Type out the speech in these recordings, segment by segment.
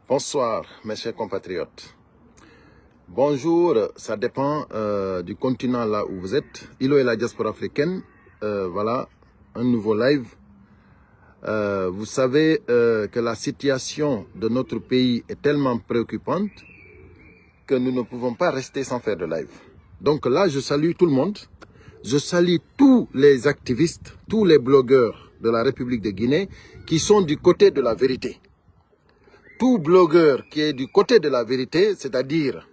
Bonsoir, mes chers compatriotes. Bonjour, ça dépend du continent là où vous êtes. Ilo et la diaspora africaine, voilà, un nouveau live. Vous savez que la situation de notre pays est tellement préoccupante que nous ne pouvons pas rester sans faire de live. Donc là, je salue tout le monde. Je salue tous les activistes, tous les blogueurs de la République de Guinée qui sont du côté de la vérité. Tout blogueur qui est du côté de la vérité, c'est-à-dire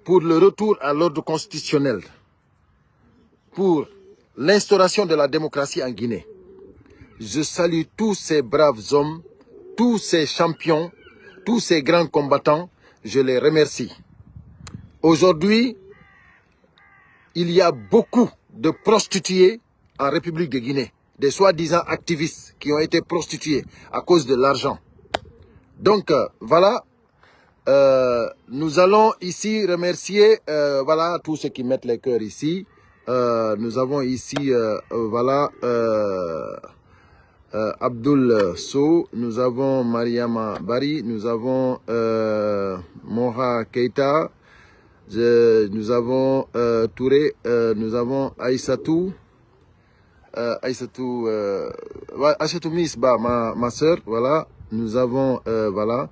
pour le retour à l'ordre constitutionnel, pour l'instauration de la démocratie en Guinée. Je salue tous ces braves hommes, tous ces champions, tous ces grands combattants, je les remercie. Aujourd'hui, il y a beaucoup de prostituées en République de Guinée, des soi-disant activistes qui ont été prostitués à cause de l'argent. Donc voilà, nous allons ici remercier voilà, tous ceux qui mettent les cœurs ici. Nous avons ici voilà, Abdul So, nous avons Mariama Bari, nous avons Moha Keita, nous avons Touré, nous avons Aïssatou, Aïssatou Misba, ma soeur, voilà. Nous avons, voilà,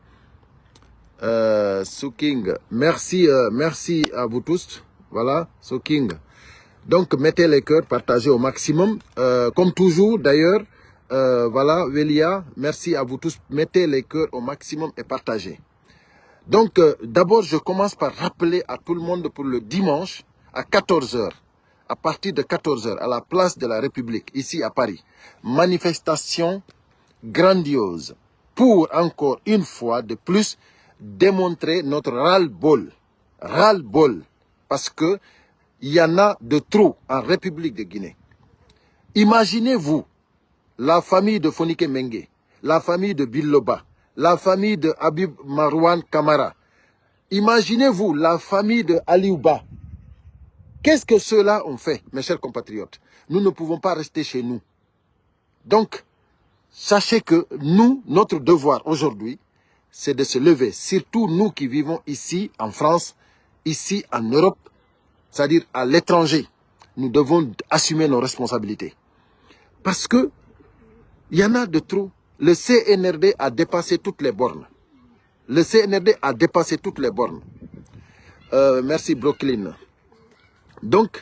Suking. Merci, merci à vous tous. Voilà, Suking. Donc, mettez les cœurs, partagez au maximum. Comme toujours, d'ailleurs, voilà, Velia, merci à vous tous. Mettez les cœurs au maximum et partagez. Donc, d'abord, je commence par rappeler à tout le monde pour le dimanche à 14 h. À partir de 14 h, à la place de la République, ici à Paris. Manifestation grandiose. Pour encore une fois de plus démontrer notre ras-le-bol. Ras-le-bol. Parce que il y en a de trop en République de Guinée. Imaginez-vous la famille de Fonike Mengue, la famille de Biloba, la famille de Habib Marouane Kamara. Imaginez-vous la famille de Aliouba. Qu'est-ce que ceux-là ont fait, mes chers compatriotes? Nous ne pouvons pas rester chez nous. Donc, sachez que nous, notre devoir aujourd'hui, c'est de se lever. Surtout nous qui vivons ici en France, ici en Europe, c'est-à-dire à l'étranger. Nous devons assumer nos responsabilités. Parce que il y en a de trop. Le CNRD a dépassé toutes les bornes. Le CNRD a dépassé toutes les bornes. Merci Brooklyn. Donc,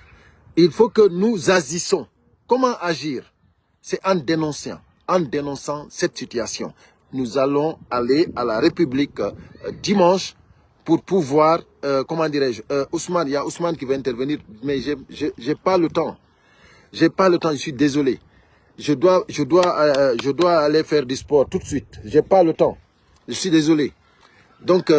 il faut que nous agissons. Comment agir? C'est en dénonçant cette situation. Nous allons aller à la République dimanche pour pouvoir, comment dirais-je, Ousmane, il y a Ousmane qui va intervenir, mais j'ai pas le temps. J'ai pas le temps, je suis désolé. Je dois aller faire du sport tout de suite. J'ai pas le temps. Je suis désolé. Donc,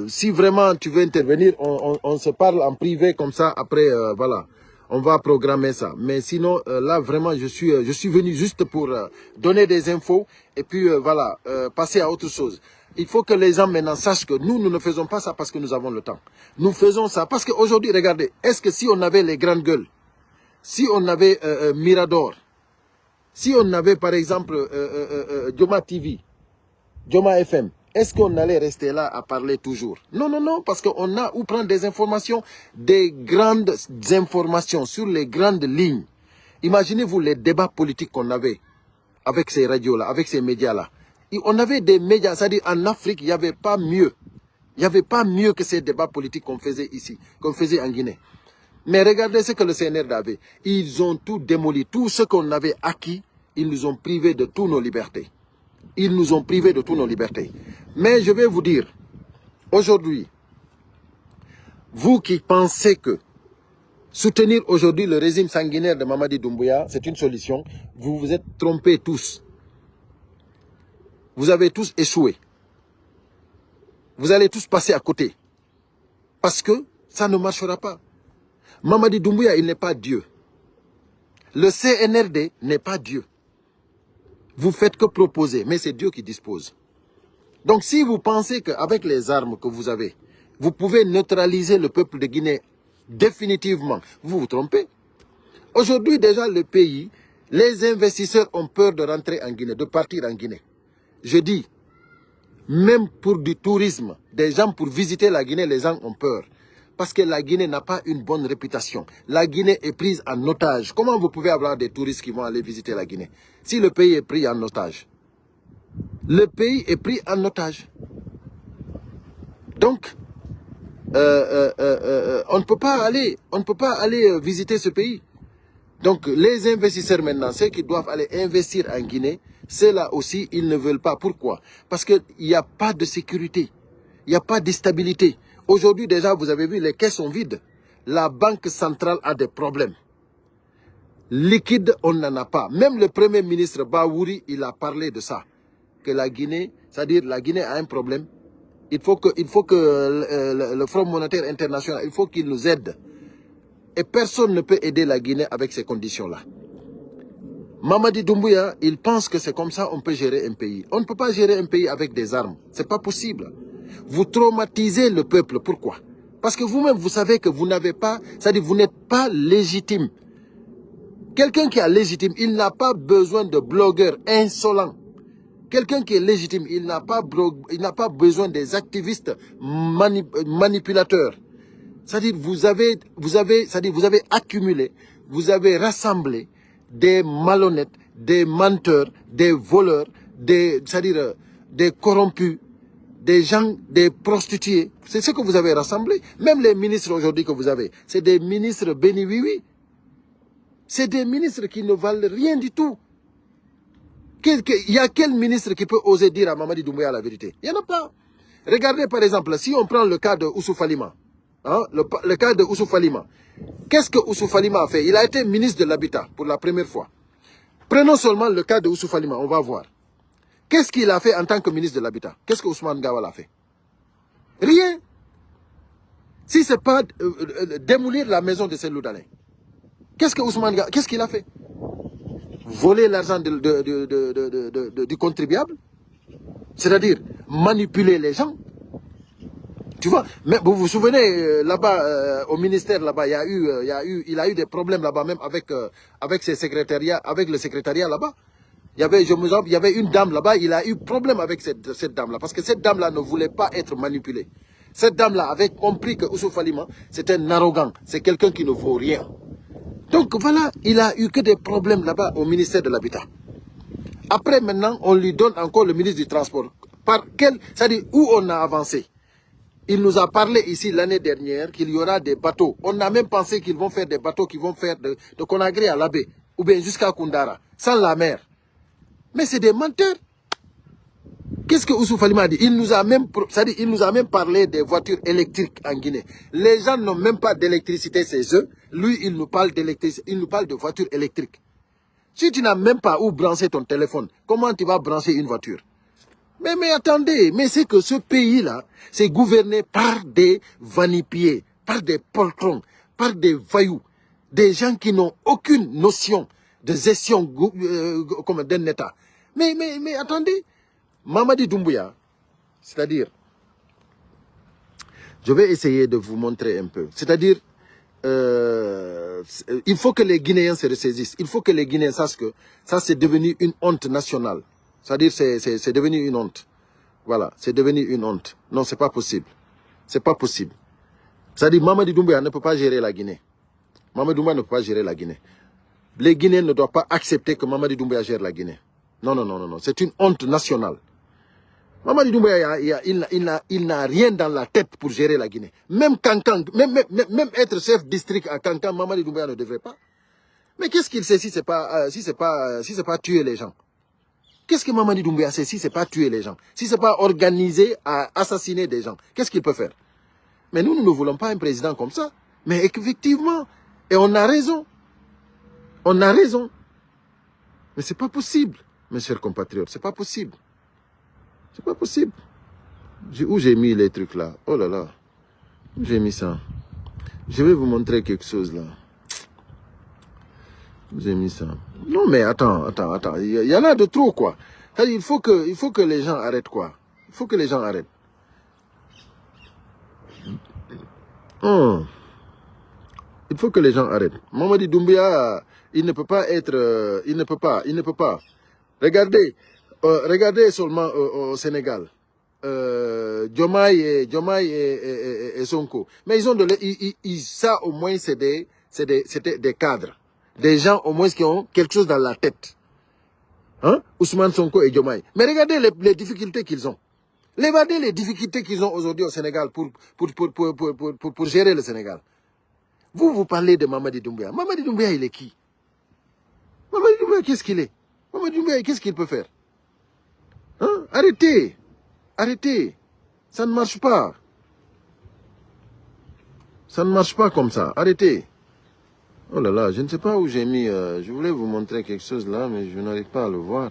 si vraiment tu veux intervenir, on se parle en privé comme ça. Après, voilà, on va programmer ça. Mais sinon, là, vraiment, je suis venu juste pour donner des infos et puis, voilà, passer à autre chose. Il faut que les gens maintenant sachent que nous ne faisons pas ça parce que nous avons le temps. Nous faisons ça parce qu'aujourd'hui, regardez, est-ce que si on avait les grandes gueules, si on avait Mirador, si on avait par exemple Joma TV, Joma FM, est-ce qu'on allait rester là à parler toujours? Non, non, non, parce qu'on a où prendre des informations, des grandes informations sur les grandes lignes. Imaginez-vous les débats politiques qu'on avait avec ces radios-là, avec ces médias-là. On avait des médias, c'est-à-dire en Afrique, il n'y avait pas mieux. Il n'y avait pas mieux que ces débats politiques qu'on faisait ici, qu'on faisait en Guinée. Mais regardez ce que le CNRD avait. Ils ont tout démoli. Tout ce qu'on avait acquis, ils nous ont privés de toutes nos libertés. Ils nous ont privés de toutes nos libertés. Mais je vais vous dire, aujourd'hui, vous qui pensez que soutenir aujourd'hui le régime sanguinaire de Mamadi Doumbouya, c'est une solution, vous vous êtes trompés tous. Vous avez tous échoué. Vous allez tous passer à côté. Parce que ça ne marchera pas. Mamadi Doumbouya, il n'est pas Dieu. Le CNRD n'est pas Dieu. Vous faites que proposer, mais c'est Dieu qui dispose. Donc si vous pensez qu'avec les armes que vous avez, vous pouvez neutraliser le peuple de Guinée définitivement, vous vous trompez. Aujourd'hui déjà le pays, les investisseurs ont peur de rentrer en Guinée, de partir en Guinée. Je dis, Même pour du tourisme, des gens pour visiter la Guinée, les gens ont peur. Parce que la Guinée n'a pas une bonne réputation. La Guinée est prise en otage. Comment vous pouvez avoir des touristes qui vont aller visiter la Guinée si le pays est pris en otage? Le pays est pris en otage. Donc, on ne peut pas aller visiter ce pays. Donc, les investisseurs maintenant, ceux qui doivent aller investir en Guinée, ceux-là aussi, ils ne veulent pas. Pourquoi? Parce qu'il n'y a pas de sécurité. Il n'y a pas de stabilité. Aujourd'hui, déjà, vous avez vu, les caisses sont vides. La banque centrale a des problèmes. Liquide, on n'en a pas. Même le premier ministre Bawouri, il a parlé de ça. Que la Guinée, c'est-à-dire la Guinée a un problème. Il faut que le Fonds monétaire international, il faut qu'il nous aide. Et personne ne peut aider la Guinée avec ces conditions-là. Mamadi Doumbouya, il pense que c'est comme ça qu'on peut gérer un pays. On ne peut pas gérer un pays avec des armes. Ce n'est pas possible. Vous traumatisez le peuple. Pourquoi? Parce que vous-même, vous savez que vous n'avez pas, c'est-à-dire vous n'êtes pas légitime. Quelqu'un qui est légitime, il n'a pas besoin de blogueurs insolents. Quelqu'un qui est légitime, il n'a pas besoin des activistes manipulateurs. C'est-à-dire vous avez accumulé, vous avez rassemblé des malhonnêtes, des menteurs, des voleurs, des corrompus, des gens, des prostituées. C'est ce que vous avez rassemblé. Même les ministres aujourd'hui que vous avez, c'est des ministres bénis oui. C'est des ministres qui ne valent rien du tout. Il y a quel ministre qui peut oser dire à Mamadi Doumbouya la vérité? Il n'y en a pas. Regardez par exemple, si on prend le cas de Ousou Falima, hein, le cas de Ousou Falima. Qu'est-ce que Ousou Falima a fait? Il a été ministre de l'Habitat pour la première fois. Prenons seulement le cas de Ousou Falima, on va voir. Qu'est-ce qu'il a fait en tant que ministre de l'Habitat? Qu'est-ce que Ousmane Gawal a fait? Rien. Si ce n'est pas démolir la maison de Selou Dalin. Qu'est-ce que Ousmane Gawal, qu'est-ce qu'il a fait? Voler l'argent du contribuable? C'est-à-dire manipuler les gens? Tu vois, mais vous vous souvenez, là-bas, au ministère, là-bas, il a eu des problèmes là-bas, même avec ses secrétariats, avec le secrétariat là-bas. Il y avait une dame là-bas, il a eu problème avec cette dame-là, parce que cette dame-là ne voulait pas être manipulée. Cette dame-là avait compris que Ousou Falima, c'est un arrogant, c'est quelqu'un qui ne vaut rien. Donc voilà, il a eu que des problèmes là-bas au ministère de l'Habitat. Après, maintenant, on lui donne encore le ministre du Transport. C'est-à-dire où on a avancé. Il nous a parlé ici l'année dernière qu'il y aura des bateaux. On a même pensé qu'ils vont faire des bateaux qui vont faire de Conakry à Labé, ou bien jusqu'à Koundara, sans la mer. Mais c'est des menteurs. Qu'est-ce que Ousou Falima a dit? Il nous a même parlé des voitures électriques en Guinée. Les gens n'ont même pas d'électricité chez eux. Lui, il nous parle d'électricité, il nous parle de voitures électriques. Si tu n'as même pas où brancher ton téléphone, comment tu vas brancher une voiture? Mais attendez, mais c'est que ce pays-là, c'est gouverné par des vanipiés, par des poltrons, par des voyous, des gens qui n'ont aucune notion de gestion d'un État. Mais attendez, Mamadi Doumbouya, c'est-à-dire, je vais essayer de vous montrer un peu. C'est-à-dire, il faut que les Guinéens se ressaisissent. Il faut que les Guinéens sachent que ça, c'est devenu une honte nationale. C'est-à-dire, c'est devenu une honte. Voilà, c'est devenu une honte. Non, c'est pas possible. C'est pas possible. C'est-à-dire, Mamadi Doumbouya ne peut pas gérer la Guinée. Mamadi Doumbouya ne peut pas gérer la Guinée. Les Guinéens ne doivent pas accepter que Mamadi Doumbouya gère la Guinée. Non, non, non, non, non. C'est une honte nationale. Mamadi Doumbouya, il n'a rien dans la tête pour gérer la Guinée. Même Kankan, même être chef district à Kankan, Mamadi Doumbouya ne devrait pas. Mais qu'est-ce qu'il sait si c'est pas tuer les gens? Qu'est-ce que Mamadi Doumbouya sait si c'est pas tuer les gens? Si c'est pas organiser à assassiner des gens? Qu'est-ce qu'il peut faire? Mais nous ne voulons pas un président comme ça. Mais effectivement, et on a raison. On a raison. Mais c'est pas possible, mes chers compatriotes, c'est pas possible. C'est pas possible. Où j'ai mis les trucs là? Oh là là. Où j'ai mis ça? Je vais vous montrer quelque chose là. Où j'ai mis ça? Non mais attends. Il y en a de trop quoi. Il faut que les gens arrêtent quoi. Il faut que les gens arrêtent. Oh. Il faut que les gens arrêtent. Mamadi Doumbouya, il ne peut pas être... il ne peut pas. Regardez seulement au Sénégal. Diomaye et Sonko. Mais ils ont ça au moins c'est des cadres. Des gens au moins qui ont quelque chose dans la tête. Hein? Ousmane Sonko et Diomaye. Mais regardez les difficultés qu'ils ont. Regardez les difficultés qu'ils ont aujourd'hui au Sénégal pour gérer le Sénégal. Vous parlez de Mamadi Doumbouya. Mamadi Doumbouya, il est qui? Mamadi Doumbouya, qu'est-ce qu'il est? Mamadi Doumbouya, qu'est-ce qu'il peut faire? Hein? Arrêtez. Arrêtez. Ça ne marche pas. Ça ne marche pas comme ça. Arrêtez. Oh là là, je ne sais pas où j'ai mis... je voulais vous montrer quelque chose là, mais je n'arrive pas à le voir.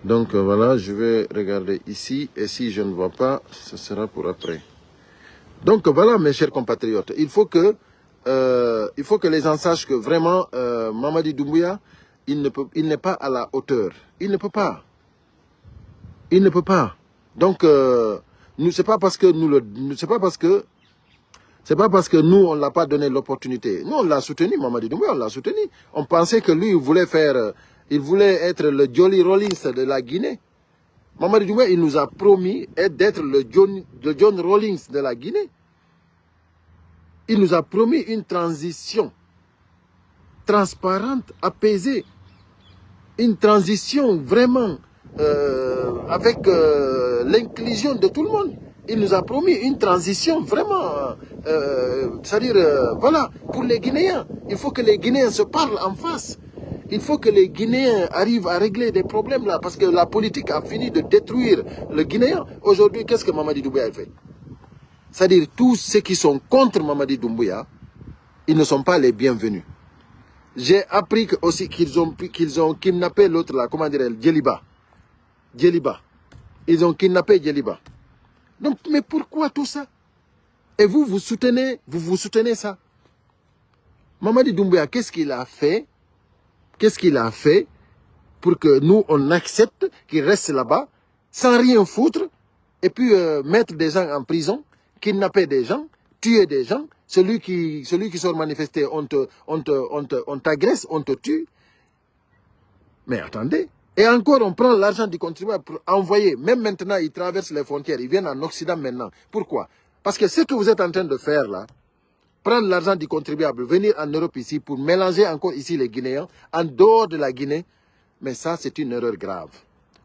Donc voilà, je vais regarder ici. Et si je ne vois pas, ce sera pour après. Donc voilà, mes chers compatriotes. Il faut que les gens sachent que vraiment, Mamadi Doumbouya, il n'est pas à la hauteur. Il ne peut pas. Il ne peut pas. Donc, c'est pas parce que nous, on ne l'a pas donné l'opportunité. Nous, on l'a soutenu, Mamadi Doumbouya, on l'a soutenu. On pensait que lui, il voulait être le Jolly Rollins de la Guinée. Mamadi Doumbouya, il nous a promis d'être le John Rawlings de la Guinée. Il nous a promis une transition transparente, apaisée. Une transition vraiment avec l'inclusion de tout le monde. Il nous a promis une transition vraiment, c'est-à-dire, voilà, pour les Guinéens. Il faut que les Guinéens se parlent en face. Il faut que les Guinéens arrivent à régler des problèmes là, parce que la politique a fini de détruire le Guinéen. Aujourd'hui, qu'est-ce que Mamadi Doumbouya a fait? C'est-à-dire, tous ceux qui sont contre Mamadi Doumbouya, ils ne sont pas les bienvenus. J'ai appris aussi qu'ils ont kidnappé l'autre là, comment dirais-je, Djeliba. Ils ont kidnappé Djeliba. Donc, mais pourquoi tout ça? Et vous soutenez ça? Mamadi Doumbouya, qu'est-ce qu'il a fait? Qu'est-ce qu'il a fait pour que nous, on accepte qu'il reste là-bas, sans rien foutre, et puis mettre des gens en prison, kidnapper des gens, tuer des gens? Celui qui sort manifester, on t'agresse, on te tue. Mais attendez. Et encore, on prend l'argent du contribuable pour envoyer. Même maintenant, ils traversent les frontières. Ils viennent en Occident maintenant. Pourquoi? Parce que ce que vous êtes en train de faire là, prendre l'argent du contribuable, venir en Europe ici pour mélanger encore ici les Guinéens, en dehors de la Guinée, mais ça, c'est une erreur grave.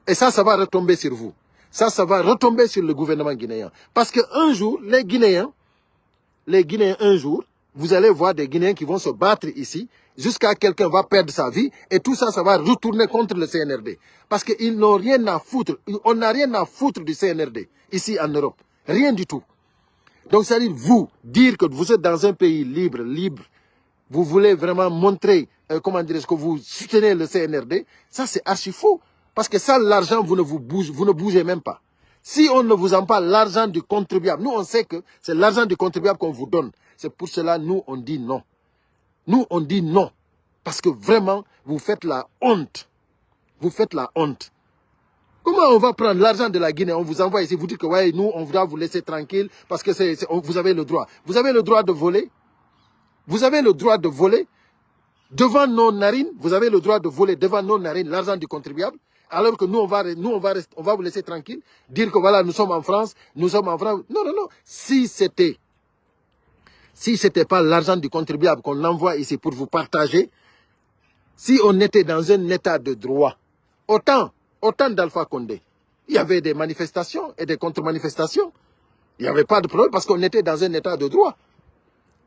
Et ça va retomber sur vous. Ça va retomber sur le gouvernement guinéen. Parce qu'un jour, les Guinéens, un jour, vous allez voir des Guinéens qui vont se battre ici, jusqu'à quelqu'un va perdre sa vie, et tout ça, ça va retourner contre le CNRD. Parce qu'ils n'ont rien à foutre, on n'a rien à foutre du CNRD, ici en Europe. Rien du tout. Donc, c'est-à-dire, vous, dire que vous êtes dans un pays libre, vous voulez vraiment montrer, comment dire, que vous soutenez le CNRD, ça c'est archi faux. Parce que ça, l'argent, vous ne bougez même pas. Si on ne vous en parle l'argent du contribuable, nous on sait que c'est l'argent du contribuable qu'on vous donne. C'est pour cela, nous on dit non. Nous on dit non. Parce que vraiment, vous faites la honte. Vous faites la honte. Comment on va prendre l'argent de la Guinée, on vous envoie ici, vous dites que ouais, nous on voudra vous laisser tranquille parce que vous avez le droit. Vous avez le droit de voler. Vous avez le droit de voler devant nos narines. Vous avez le droit de voler devant nos narines l'argent du contribuable. Alors que nous, on va vous laisser tranquille, dire que voilà, nous sommes en France. Non, non, non. Si c'était pas l'argent du contribuable qu'on envoie ici pour vous partager, si on était dans un état de droit, autant d'Alpha Condé, il y avait des manifestations et des contre-manifestations. Il n'y avait pas de problème parce qu'on était dans un état de droit.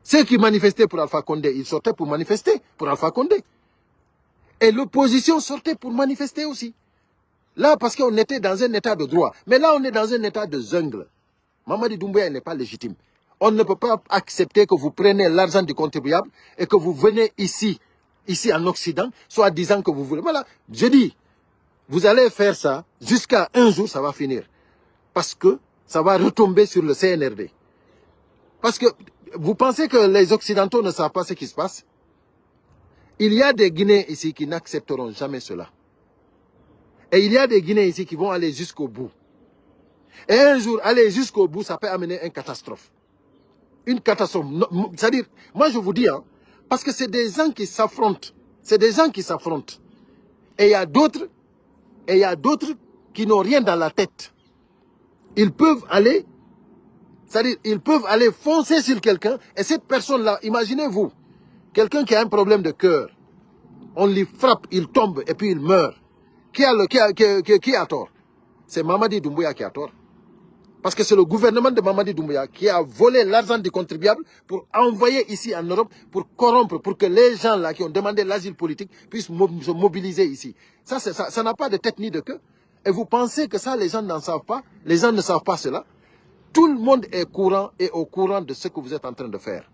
Ceux qui manifestaient pour Alpha Condé, ils sortaient pour manifester pour Alpha Condé. Et l'opposition sortait pour manifester aussi. Là, parce qu'on était dans un état de droit. Mais là, on est dans un état de jungle. Mamadi Doumbouya n'est pas légitime. On ne peut pas accepter que vous preniez l'argent du contribuable et que vous venez ici en Occident, soit disant que vous voulez. Voilà, je dis, vous allez faire ça, jusqu'à un jour, ça va finir. Parce que ça va retomber sur le CNRD. Parce que vous pensez que les Occidentaux ne savent pas ce qui se passe? Il y a des Guinéens ici qui n'accepteront jamais cela. Et il y a des Guinéens ici qui vont aller jusqu'au bout. Et un jour, aller jusqu'au bout, ça peut amener une catastrophe. Une catastrophe. C'est-à-dire, moi je vous dis, hein, parce que c'est des gens qui s'affrontent. C'est des gens qui s'affrontent. Et il y a d'autres qui n'ont rien dans la tête. ils peuvent aller, c'est-à-dire, ils peuvent aller foncer sur quelqu'un, et cette personne-là, imaginez-vous, quelqu'un qui a un problème de cœur, on lui frappe, il tombe, et puis il meurt. Qui a tort? C'est Mamadi Doumbouya qui a tort. Parce que c'est le gouvernement de Mamadi Doumbouya qui a volé l'argent du contribuable pour envoyer ici en Europe, pour corrompre, pour que les gens là qui ont demandé l'asile politique puissent se mobiliser ici. Ça n'a pas de tête ni de queue. Et vous pensez que ça, les gens n'en savent pas? Les gens ne savent pas cela? Tout le monde est au courant de ce que vous êtes en train de faire.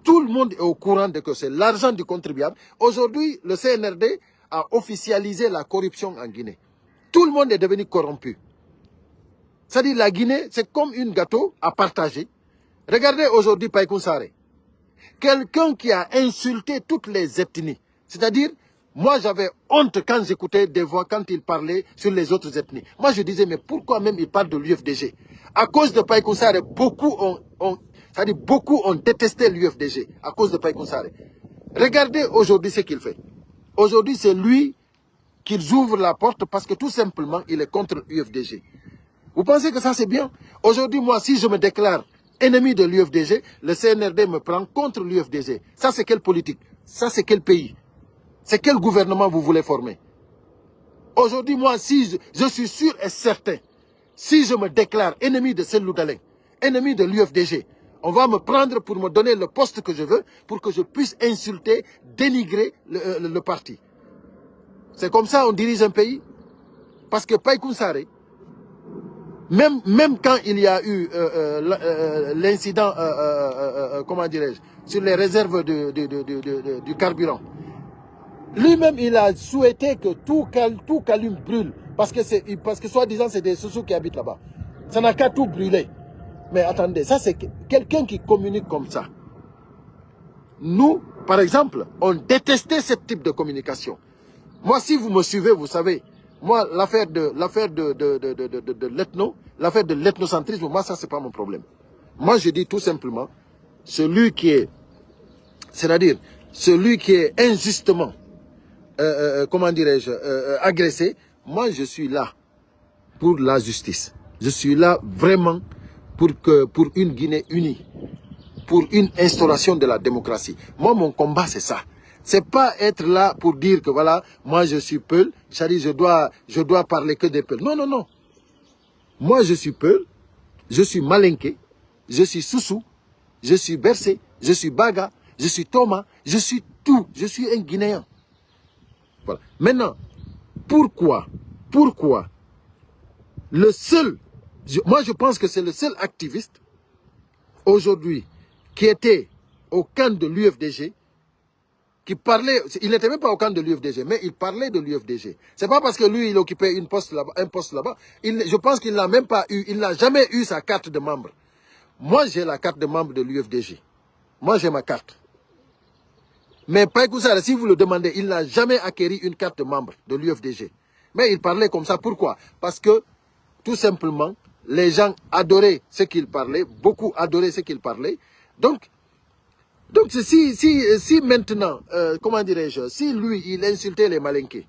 Tout le monde est au courant de que c'est l'argent du contribuable. Aujourd'hui, le CNRD a officialisé la corruption en Guinée. Tout le monde est devenu corrompu. C'est-à-dire la Guinée, c'est comme une gâteau à partager. Regardez aujourd'hui Païkoun Saré. Quelqu'un qui a insulté toutes les ethnies. C'est-à-dire, moi j'avais honte quand j'écoutais des voix, quand il parlait sur les autres ethnies. Moi je disais, mais pourquoi même il parle de l'UFDG? À cause de Païkoun Saré, beaucoup ont détesté l'UFDG à cause de Païkoun Saré. Regardez aujourd'hui ce qu'il fait. Aujourd'hui, c'est lui qu'ils ouvrent la porte parce que tout simplement, il est contre l'UFDG. Vous pensez que ça c'est bien? Aujourd'hui, moi, si je me déclare ennemi de l'UFDG, le CNRD me prend contre l'UFDG. Ça c'est quelle politique? Ça c'est quel pays? C'est quel gouvernement vous voulez former? Aujourd'hui, moi, si je suis sûr et certain, si je me déclare ennemi de Cellou Dalein, ennemi de l'UFDG, on va me prendre pour me donner le poste que je veux, pour que je puisse insulter, dénigrer le parti. C'est comme ça on dirige un pays? Parce que Païkoun Saré, même quand il y a eu l'incident, comment dirais-je, sur les réserves du carburant, lui-même il a souhaité que tout Kaloum brûle, parce que soi-disant c'est des Soussous qui habitent là-bas. Ça n'a qu'à tout brûler. Mais attendez, ça c'est quelqu'un qui communique comme ça. Nous, par exemple, on détestait ce type de communication. Moi, si vous me suivez, vous savez, moi, l'affaire de l'ethnocentrisme, moi, ça, c'est pas mon problème. Moi, je dis tout simplement, celui qui est, c'est-à-dire, celui qui est injustement, comment dirais-je, agressé, moi, je suis là pour la justice. Je suis là vraiment pour une Guinée unie, pour une instauration de la démocratie. Moi, mon combat, c'est ça. C'est pas être là pour dire que voilà, moi je suis Peul, c'est-à-dire je dois parler que des Peuls. Non, non, non. Moi je suis Peul, je suis Malinké, je suis Soussou, je suis Bercé, je suis Baga, je suis Thomas, je suis tout. Je suis un Guinéen. Voilà. Maintenant, pourquoi le seul, moi je pense que c'est le seul activiste aujourd'hui qui était au camp de l'UFDG, qui parlait, il n'était même pas au camp de l'UFDG, mais il parlait de l'UFDG. C'est pas parce que lui, il occupait un poste là-bas. Je pense qu'il n'a même pas eu, il n'a jamais eu sa carte de membre. Moi, j'ai la carte de membre de l'UFDG. Moi, j'ai ma carte. Mais Païkoun Saré, si vous le demandez, il n'a jamais acquis une carte de membre de l'UFDG. Mais il parlait comme ça. Pourquoi? Parce que, tout simplement, les gens adoraient ce qu'il parlait, beaucoup adoraient ce qu'il parlait. Donc si maintenant, comment dirais-je, si lui, il insultait les Malinké,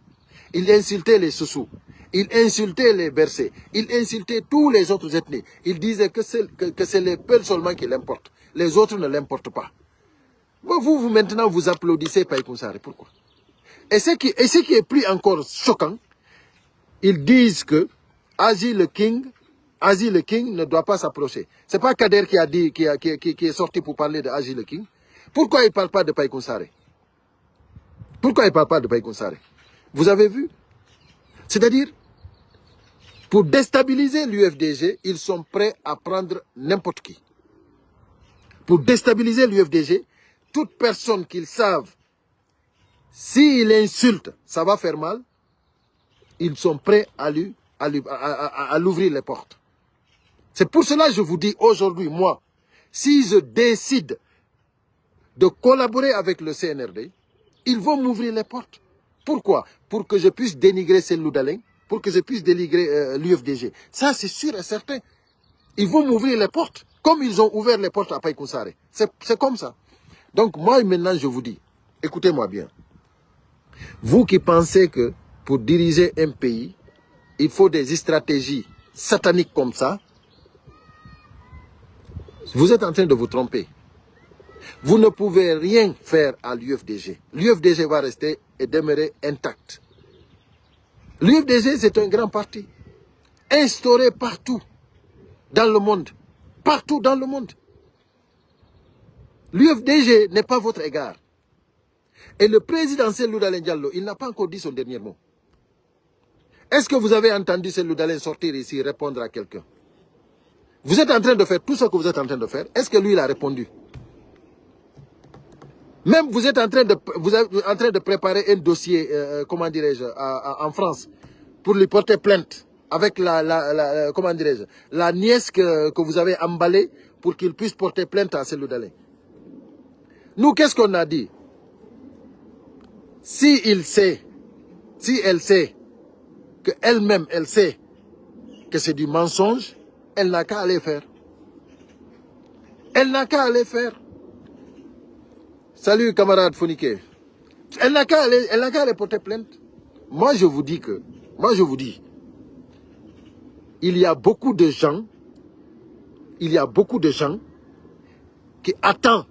il insultait les Soussous, il insultait les Bercés, il insultait tous les autres ethnies, il disait que c'est les Peuls seulement qui l'importent, les autres ne l'importent pas. Bon, vous maintenant, vous applaudissez Païkoun Saré, pourquoi? Et ce qui est plus encore choquant, ils disent que Azi le King ne doit pas s'approcher. C'est pas Kader qui a dit, qui est sorti pour parler de Azi le King. Pourquoi il ne parle pas de Païkoun Saré? Pourquoi il ne parle pas de Païkoun Saré? Vous avez vu? C'est-à-dire, pour déstabiliser l'UFDG, ils sont prêts à prendre n'importe qui. Pour déstabiliser l'UFDG, toute personne qu'ils savent, s'il insulte, ça va faire mal, ils sont prêts à l'ouvrir les portes. C'est pour cela que je vous dis aujourd'hui, moi, si je décide de collaborer avec le CNRD, ils vont m'ouvrir les portes. Pourquoi? Pour que je puisse dénigrer Cellou Dalein, pour que je puisse dénigrer l'UFDG. Ça, c'est sûr et certain. Ils vont m'ouvrir les portes, comme ils ont ouvert les portes à Païkoun Saré. C'est comme ça. Donc, moi, maintenant, je vous dis, écoutez-moi bien. Vous qui pensez que pour diriger un pays, il faut des stratégies satanique comme ça, vous êtes en train de vous tromper. Vous ne pouvez rien faire à l'UFDG. L'UFDG va rester et demeurer intact. L'UFDG, c'est un grand parti, instauré partout dans le monde. Partout dans le monde. L'UFDG n'est pas votre égard. Et le président Cellou Dalein Diallo, il n'a pas encore dit son dernier mot. Est-ce que vous avez entendu Cellou Dalein sortir ici répondre à quelqu'un? Vous êtes en train de faire tout ce que vous êtes en train de faire. Est-ce que lui, il a répondu? Même vous êtes en train de préparer un dossier, comment dirais-je, en France, pour lui porter plainte avec comment dirais-je, la nièce que vous avez emballée pour qu'il puisse porter plainte à Cellou Dalein. Nous, qu'est-ce qu'on a dit? Si elle sait qu'elle-même, elle sait que c'est du mensonge, elle n'a qu'à aller faire. Elle n'a qu'à aller faire. Salut camarade Fonike. Elle n'a qu'à aller porter plainte. Moi je vous dis, il y a beaucoup de gens qui attendent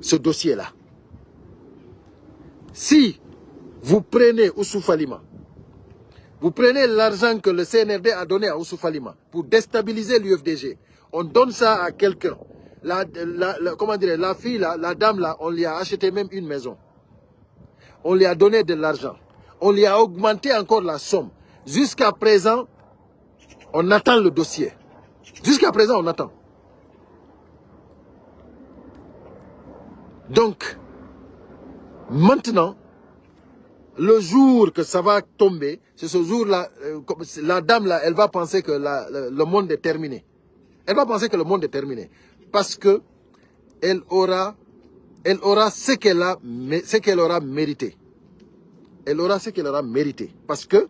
ce dossier-là. Si vous prenez Oussouf Halima, vous prenez l'argent que le CNRD a donné à Oussouf Halima pour déstabiliser l'UFDG, on donne ça à quelqu'un. Comment dire, la fille là, la dame là, on lui a acheté même une maison. On lui a donné de l'argent. On lui a augmenté encore la somme. Jusqu'à présent, on attend le dossier. Jusqu'à présent, on attend. Donc, maintenant, le jour que ça va tomber, c'est ce jour-là, la dame là, elle va penser que le monde est terminé. Elle va penser que le monde est terminé. Parce que elle aura ce qu'elle aura mérité. Elle aura ce qu'elle aura mérité. Parce que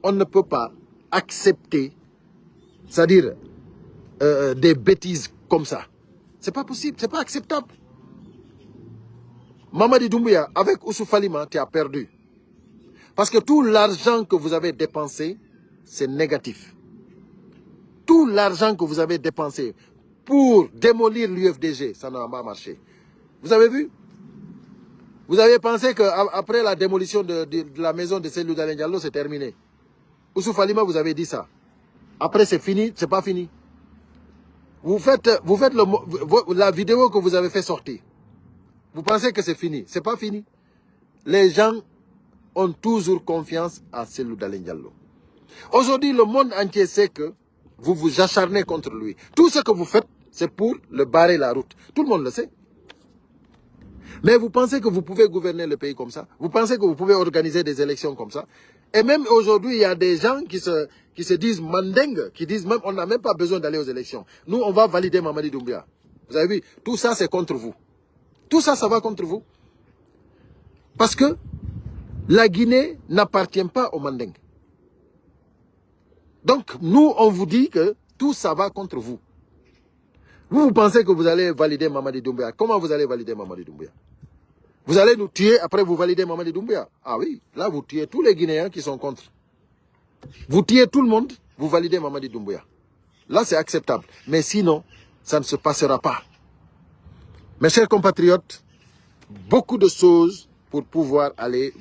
on ne peut pas accepter, c'est-à-dire des bêtises comme ça. C'est pas possible, c'est pas acceptable. Mamadi Doumbouya, avec Oussouf Halima, tu as perdu. Parce que tout l'argent que vous avez dépensé, c'est négatif. Tout l'argent que vous avez dépensé pour démolir l'UFDG, ça n'a pas marché. Vous avez vu? Vous avez pensé qu'après la démolition de la maison de Cellou Dalein Diallo, c'est terminé. Oussouf Halima, vous avez dit ça. Après, c'est fini, c'est pas fini. Vous faites la vidéo que vous avez fait sortir. Vous pensez que c'est fini. C'est pas fini. Les gens ont toujours confiance à Cellou Dalein Diallo. Aujourd'hui, le monde entier sait que vous vous acharnez contre lui. Tout ce que vous faites, c'est pour le barrer la route. Tout le monde le sait. Mais vous pensez que vous pouvez gouverner le pays comme ça? Vous pensez que vous pouvez organiser des élections comme ça? Et même aujourd'hui, il y a des gens qui se disent mandingues, qui disent même on n'a même pas besoin d'aller aux élections. Nous, on va valider Mamadi Doumbouya. Vous avez vu? Tout ça, c'est contre vous. Tout ça, ça va contre vous. Parce que la Guinée n'appartient pas aux mandingues. Donc, nous, on vous dit que tout ça va contre vous. Vous pensez que vous allez valider Mamadi Doumbouya. Comment vous allez valider Mamadi Doumbouya? Vous allez nous tuer, après vous validez Mamadi Doumbouya. Ah oui, là vous tuez tous les Guinéens qui sont contre. Vous tuez tout le monde, vous validez Mamadi Doumbouya. Là c'est acceptable. Mais sinon, ça ne se passera pas. Mes chers compatriotes, beaucoup de choses pour pouvoir aller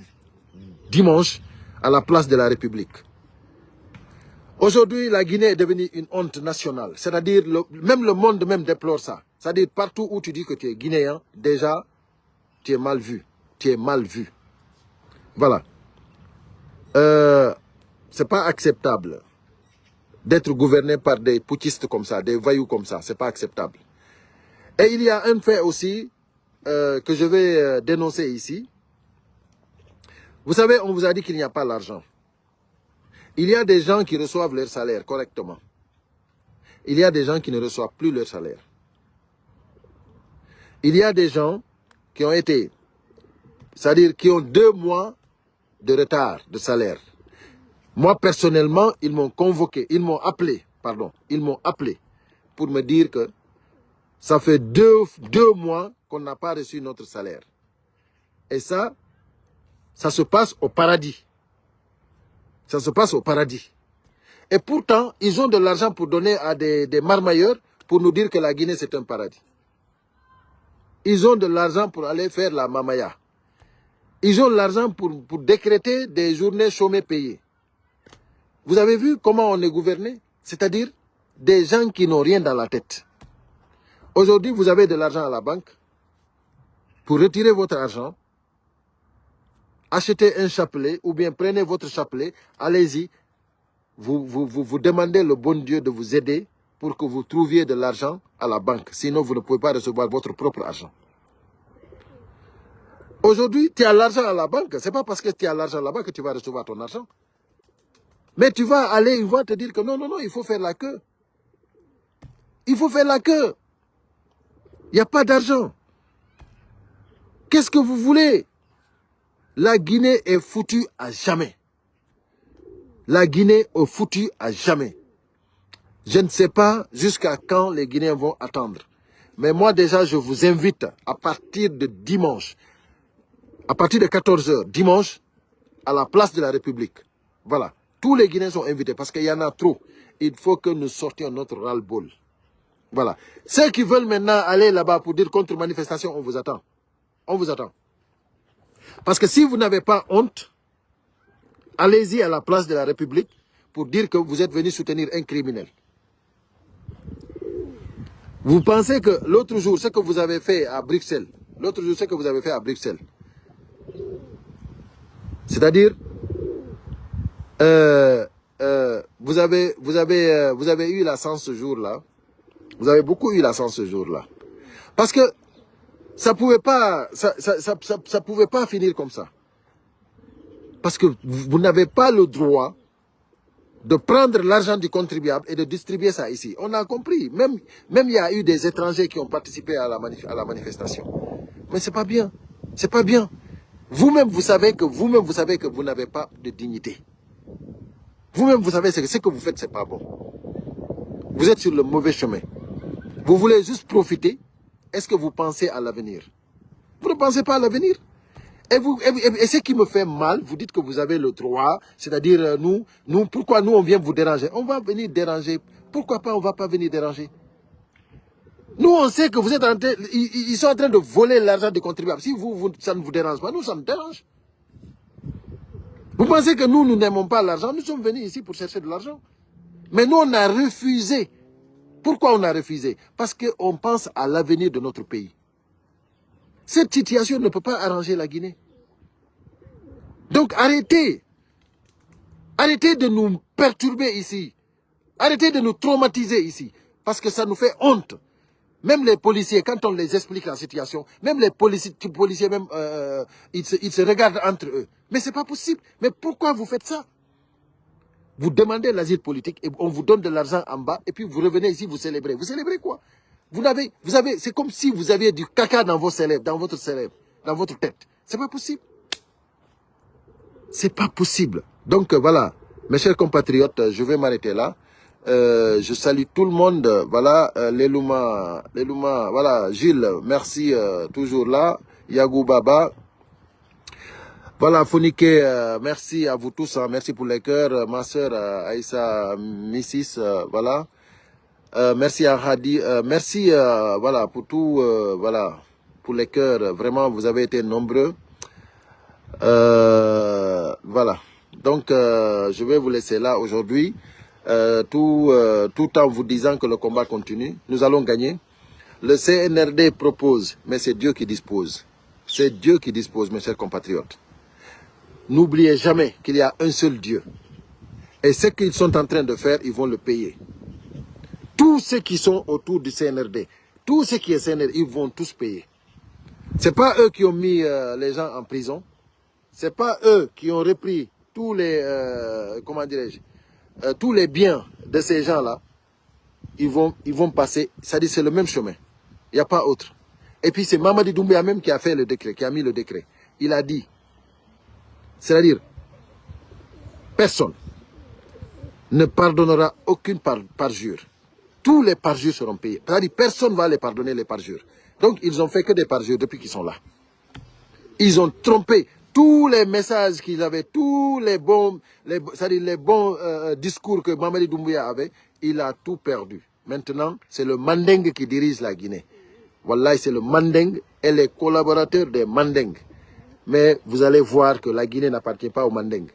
dimanche à la place de la République. Aujourd'hui, la Guinée est devenue une honte nationale. C'est-à-dire, même le monde même déplore ça. C'est-à-dire, partout où tu dis que tu es guinéen, déjà, tu es mal vu. Tu es mal vu. Voilà. C'est pas acceptable d'être gouverné par des putschistes comme ça, des voyous comme ça. C'est pas acceptable. Et il y a un fait aussi que je vais dénoncer ici. Vous savez, on vous a dit qu'il n'y a pas l'argent. Il y a des gens qui reçoivent leur salaire correctement. Il y a des gens qui ne reçoivent plus leur salaire. Il y a des gens qui ont été, c'est-à-dire qui ont 2 mois de retard de salaire. Moi, personnellement, ils m'ont convoqué, ils m'ont appelé pour me dire que ça fait deux mois qu'on n'a pas reçu notre salaire. Et ça se passe au paradis. Ça se passe au paradis. Et pourtant, ils ont de l'argent pour donner à des marmailleurs pour nous dire que la Guinée, c'est un paradis. Ils ont de l'argent pour aller faire la mamaya. Ils ont de l'argent pour décréter des journées chômées payées. Vous avez vu comment on est gouverné? C'est-à-dire des gens qui n'ont rien dans la tête. Aujourd'hui, vous avez de l'argent à la banque. Pour retirer votre argent, achetez un chapelet ou bien prenez votre chapelet, allez-y. Vous demandez le bon Dieu de vous aider pour que vous trouviez de l'argent à la banque. Sinon, vous ne pouvez pas recevoir votre propre argent. Aujourd'hui, tu as l'argent à la banque. Ce n'est pas parce que tu as l'argent à la banque que tu vas recevoir ton argent. Mais tu vas aller, ils vont te dire que non, non, non, il faut faire la queue. Il faut faire la queue. Il n'y a pas d'argent. Qu'est-ce que vous voulez? La Guinée est foutue à jamais. La Guinée est foutue à jamais. Je ne sais pas jusqu'à quand les Guinéens vont attendre. Mais moi déjà, je vous invite à partir de dimanche, à partir de 14 h, dimanche, à la place de la République. Voilà. Tous les Guinéens sont invités parce qu'il y en a trop. Il faut que nous sortions notre ras-le-bol. Voilà. Ceux qui veulent maintenant aller là-bas pour dire contre-manifestation, on vous attend. On vous attend. Parce que si vous n'avez pas honte, allez-y à la place de la République pour dire que vous êtes venu soutenir un criminel. Vous pensez que l'autre jour, ce que vous avez fait à Bruxelles, c'est-à-dire, vous avez eu la chance ce jour-là, vous avez beaucoup eu la chance ce jour-là. Parce que ça pouvait pas, ça pouvait pas finir comme ça. Parce que vous n'avez pas le droit de prendre l'argent du contribuable et de distribuer ça ici. On a compris. Même il y a eu des étrangers qui ont participé à la manifestation. Mais c'est pas bien. C'est pas bien. Vous-même, vous savez que vous n'avez pas de dignité. Vous-même, vous savez que ce que vous faites, c'est pas bon. Vous êtes sur le mauvais chemin. Vous voulez juste profiter. Est-ce que vous pensez à l'avenir? Vous ne pensez pas à l'avenir? Et ce qui me fait mal, vous dites que vous avez le droit, c'est-à-dire pourquoi nous on vient vous déranger? On va venir déranger. Pourquoi pas on ne va pas venir déranger? Nous on sait que vous êtes en train, ils sont en train de voler l'argent des contribuables. Si ça ne vous dérange pas, nous ça nous dérange. Vous pensez que nous n'aimons pas l'argent? Nous sommes venus ici pour chercher de l'argent. Mais nous on a refusé. Pourquoi on a refusé? Parce qu'on pense à l'avenir de notre pays. Cette situation ne peut pas arranger la Guinée. Donc arrêtez. Arrêtez de nous perturber ici. Arrêtez de nous traumatiser ici. Parce que ça nous fait honte. Même les policiers, quand on les explique la situation, même les policiers même, ils se regardent entre eux. Mais c'est pas possible. Mais pourquoi vous faites ça? Vous demandez l'asile politique et on vous donne de l'argent en bas et puis vous revenez ici, vous célébrez. Vous célébrez quoi? C'est comme si vous aviez du caca dans votre tête. C'est pas possible. C'est pas possible. Donc voilà, mes chers compatriotes, je vais m'arrêter là. Je salue tout le monde. Voilà, Lelouma, voilà, Gilles, merci, toujours là. Yagou Baba. Voilà, Fonike, merci à vous tous. Hein, merci pour les cœurs. Ma soeur Aïssa Missis, voilà. Merci à Hadi, merci voilà, pour tout, voilà, pour les cœurs. Vraiment, vous avez été nombreux. Voilà. Donc, je vais vous laisser là aujourd'hui. Tout en vous disant que le combat continue. Nous allons gagner. Le CNRD propose, mais c'est Dieu qui dispose. C'est Dieu qui dispose, mes chers compatriotes. N'oubliez jamais qu'il y a un seul Dieu. Et ce qu'ils sont en train de faire, ils vont le payer. Tous ceux qui sont autour du CNRD, tous ceux qui sont CNRD, ils vont tous payer. Ce n'est pas eux qui ont mis les gens en prison. Ce n'est pas eux qui ont repris tous les, comment dirais-je, tous les biens de ces gens-là. Ils vont passer, c'est-à-dire c'est le même chemin. Il n'y a pas autre. Et puis c'est Mamadi Doumbouya même qui a fait le décret, qui a mis le décret. Il a dit, c'est-à-dire, personne ne pardonnera aucune parjure. Tous les parjures seront payés. C'est-à-dire, personne ne va les pardonner les parjures. Donc, ils ont fait que des parjures depuis qu'ils sont là. Ils ont trompé tous les messages qu'il avait, tous les bons, c'est-à-dire les bons discours que Mamadi Doumbouya avait, il a tout perdu. Maintenant, c'est le Mandeng qui dirige la Guinée. Wallahi, c'est le Mandeng et les collaborateurs des Mandeng. Mais vous allez voir que la Guinée n'appartient pas au Mandeng.